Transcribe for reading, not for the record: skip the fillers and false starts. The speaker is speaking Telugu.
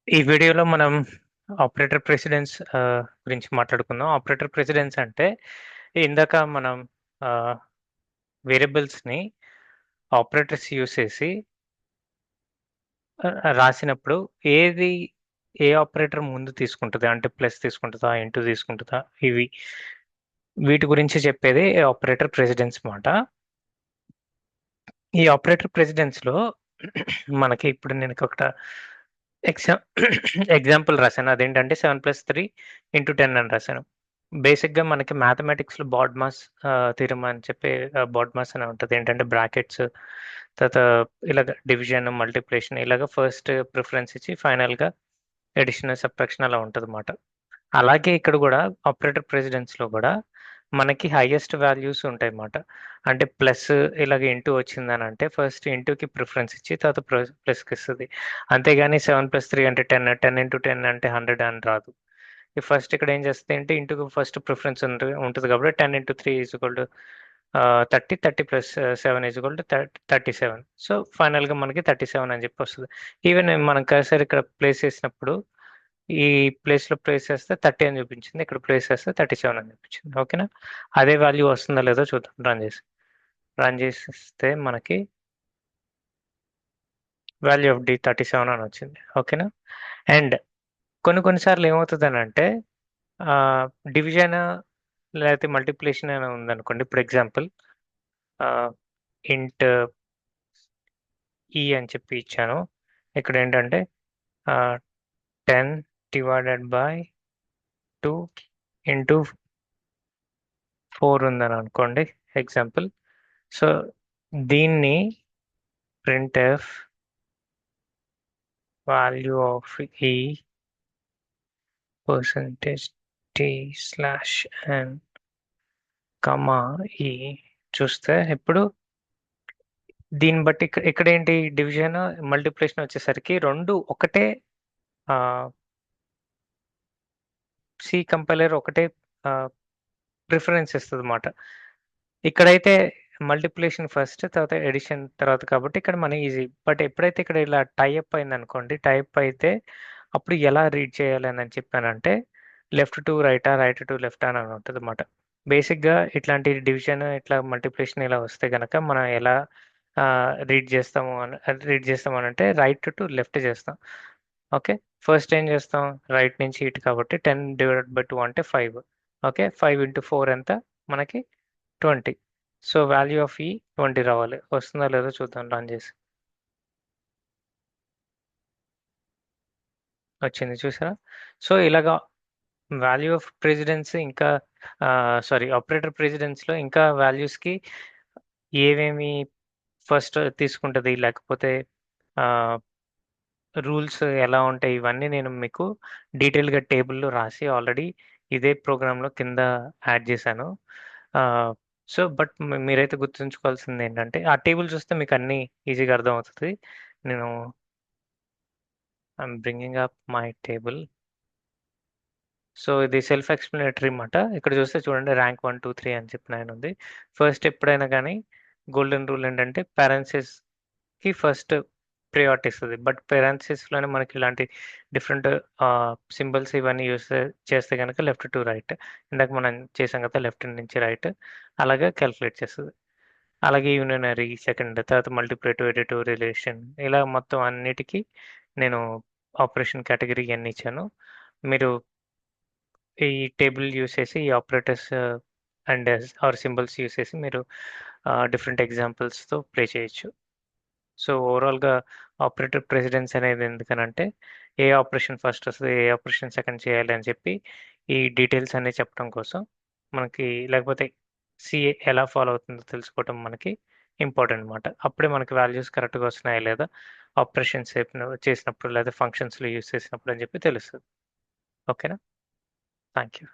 ఈ వీడియోలో మనం ఆపరేటర్ ప్రెసిడెన్స్ గురించి మాట్లాడుకుందాం. ఆపరేటర్ ప్రెసిడెన్స్ అంటే ఇందాక మనం వేరియబుల్స్ని ఆపరేటర్స్ యూస్ చేసి రాసినప్పుడు ఏది ఏ ఆపరేటర్ ముందు తీసుకుంటుంది, అంటే ప్లస్ తీసుకుంటుందా, ఇంటూ తీసుకుంటుందా, వీటి గురించి చెప్పేది ఆపరేటర్ ప్రెసిడెన్స్ మాట. ఈ ఆపరేటర్ ప్రెసిడెన్స్లో మనకి ఇప్పుడు నేను ఒక ఎగ్జా ఎగ్జాంపుల్ రాశాను. అదేంటంటే 7+3 × 10 అని రాశాను. బేసిక్‌గా మనకి మ్యాథమెటిక్స్‌లో బాడ్మాస్ థీరమ్ అని చెప్పి బాడ్మాస్ అని ఉంటది. ఏంటంటే బ్రాకెట్స్ తర్వాత ఇలాగ డివిజన్, మల్టిప్లికేషన్ ఇలాగ ఫస్ట్ ప్రిఫరెన్స్ ఇచ్చి ఫైనల్‌గా అడిషన్, సబ్ట్రాక్షన్ అలా ఉంటదన్నమాట. అలాగే ఇక్కడ గూడా ఆపరేటర్ ప్రెసిడెన్స్‌లో గూడా మనకి హైయెస్ట్ వాల్యూస్ ఉంటాయన్నమాట. అంటే ప్లస్ ఇలాగ ఇంటూ వచ్చిందనంటే ఫస్ట్ ఇంటూకి ప్రిఫరెన్స్ ఇచ్చి తర్వాత ప్లస్‌కి ఇస్తది. అంతేగాని 7+3 అంటే 10, 10 × 10 అంటే 100 అని రాదు. ఈ ఫస్ట్ ఇక్కడ ఏం చేస్తది అంటే ఇంటూకి ఫస్ట్ ప్రిఫరెన్స్ ఉంటది కాబట్టి 10 × 3 30, 30 + 7 37. సో, ఫైనల్‌గా మనకి 37 అని చెప్పి వస్తది. ఈవెన్ మనం కర్సర్ ఇక్కడ ప్లేస్ చేసినప్పుడు ఈ ప్లేస్ చేస్తే 30 అని చూపించింది. ఇక్కడ ప్లేస్ చేస్తే 37 అని చూపించింది. ఓకేనా? అదే వాల్యూ వస్తుందో లేదో చూద్దాం రన్ చేసి. రన్ చేసిస్తే మనకి వాల్యూ ఆఫ్ డి 37 అని వచ్చింది. ఓకేనా? అండ్ కొన్ని సార్లు ఏమవుతదనంటే డివిజన్ లేకపోతే మల్టిప్లికేషన్ అని ఉందనుకోండి. ఇప్పుడు ఎగ్జాంపుల్ ఇంట్ ఈ అని చెప్పి ఇచ్చాను. ఇక్కడేంటంటే 10/2 ఇంటూ 4 ఉందని అనుకోండి ఎగ్జాంపుల్. సో, దీన్ని ప్రింట్ఎఫ్ వాల్యూ ఆఫ్ ఈ %t/n కామా ఈ చూస్తే ఇప్పుడు దీన్ని బట్టి ఇక్కడేంటి డివిజన్, మల్టిప్లికేషన్ వచ్చేసరికి 2 ఒకటే ఆహ్, సి కంపైలర్ ఒకటే ఆహ్, ప్రిఫరెన్స్ ఇస్తదన్నమాట. ఇక్కడైతే మల్టిప్లికేషన్ ఫస్ట్, తర్వాత అడిషన్ తర్వాత కాబట్టి ఇక్కడ మన ఈజీ. బట్ ఎప్పుడైతే ఇక్కడ ఇలా టై అప్ అయిందనుకోండి, టై అప్ అయితే అప్పుడు ఎలా రీడ్ చేయాలి అని చెప్పానంటే లెఫ్ట్ టు రైటా, రైట్ టు లెఫ్టా అని ఉంటదన్నమాట. బేసిక్‌గా ఇట్లాంటి డివిజన్, ఇట్లా మల్టిప్లికేషన్ ఇలా వస్తే గనక మనం ఎలా రీడ్ చేస్తామనంటే రైట్ టు లెఫ్ట్ చేస్తాం. ఓకే. ఫస్ట్ ఏం చేస్తాం? రైట్ నుంచి ఇటు కాబట్టి 10/2 అంటే 5. ఓకే. 5 × 4 ఎంత? మనకి 20. సో, వాల్యూ ఆఫ్ ఈ 20 రావాలి. వస్తుందో లేదో చూద్దాం రన్ చేసి. వచ్చింది చూసారా? సో, ఇలాగా వాల్యూ ఆఫ్ ప్రెసిడెన్స్ ఇంకా సారీ ఆపరేటర్ ప్రెసిడెన్స్‌లో ఇంకా వాల్యూస్‌కి ఏవేమి ఫస్ట్ తీసుకుంటది, లేకపోతే ఆహ్, రూల్స్ ఎలా ఉంటాయి, ఇవన్నీ నేను మీకు డీటెయిల్‌గా టేబుల్‌లో రాసి ఆల్రెడీ ఇదే ప్రోగ్రామ్‌లో కింద యాడ్ చేశాను. ఆహ్, సో, బట్ మీరైతే గుర్తుంచుకోవాల్సిందేంటంటే, ఆ టేబుల్ చూస్తే మీకన్నీ ఈజీగా అర్థమవుతది. నేను I'm bringing up my table. So, ఇది సెల్ఫ్ ఎక్స్‌ప్లనేటరీ మాట. ఇక్కడ చూస్తే చూడండి ర్యాంక్ 1, 2, 3 అని చెప్పి 9 ఉంది. ఫస్ట్ ఎప్పుడైనా గానీ గోల్డెన్ రూల్ ఏంటంటే పారెంథసిస్‌కి ఫస్ట్ ప్రయారిటీ ఇస్తది. బట్ పారెంథసిస్‌లోనే మనకి ఇలాంటి డిఫరెంట్ సింబల్స్ ఇవన్నీ యూజ్ చేస్తే గనక లెఫ్ట్ టు రైట్. ఇందాక మనం చేసాం కదా! లెఫ్ట్ నుంచి రైట్ అలాగా కాలిక్యులేట్ చేస్తది. అలాగే యూనినరీ సెకండ్, తర్వాత మల్టిప్లికేటివ్, అడిటివ్, రిలేషన్ ఇలా మొత్తం అన్నిటికి నేను ఆపరేషన్ కేటగిరీ ఇయన్నీ ఇచ్చాను. మీరు ఈ టేబుల్ యూజ్ చేసి ఈ operators and or symbols use చేసి మీరు డిఫరెంట్ ఎగ్జాంపుల్స్‌తో ప్లే చేయొచ్చు. సో, ఓవరాల్‌గా ఆపరేటర్ ప్రెసిడెన్స్ అనేది ఎందుకనంటే, ఏ ఆపరేషన్ ఫస్ట్ వస్తది, ఏ ఆపరేషన్ సెకండ్ చేయాలి అని చెప్పి ఈ డీటెయిల్స్ అన్నీ చెప్పడం కోసం మనకి లేకపోతే సీఏ ఎలా ఫాలో అవుతుందో తెలుసుకోవటం మనకి ఇంపార్టెంట్ మాట. అప్పుడే మనకి వాల్యూస్ కరెక్ట్‌గా వస్తున్నాయా లేదా ఆపరేషన్స్ చేసినప్పుడు లేదా ఫంక్షన్స్‌లో యూజ్ చేసినప్పుడు అని చెప్పి తెలుస్తది. ఓకేనా? Thank you.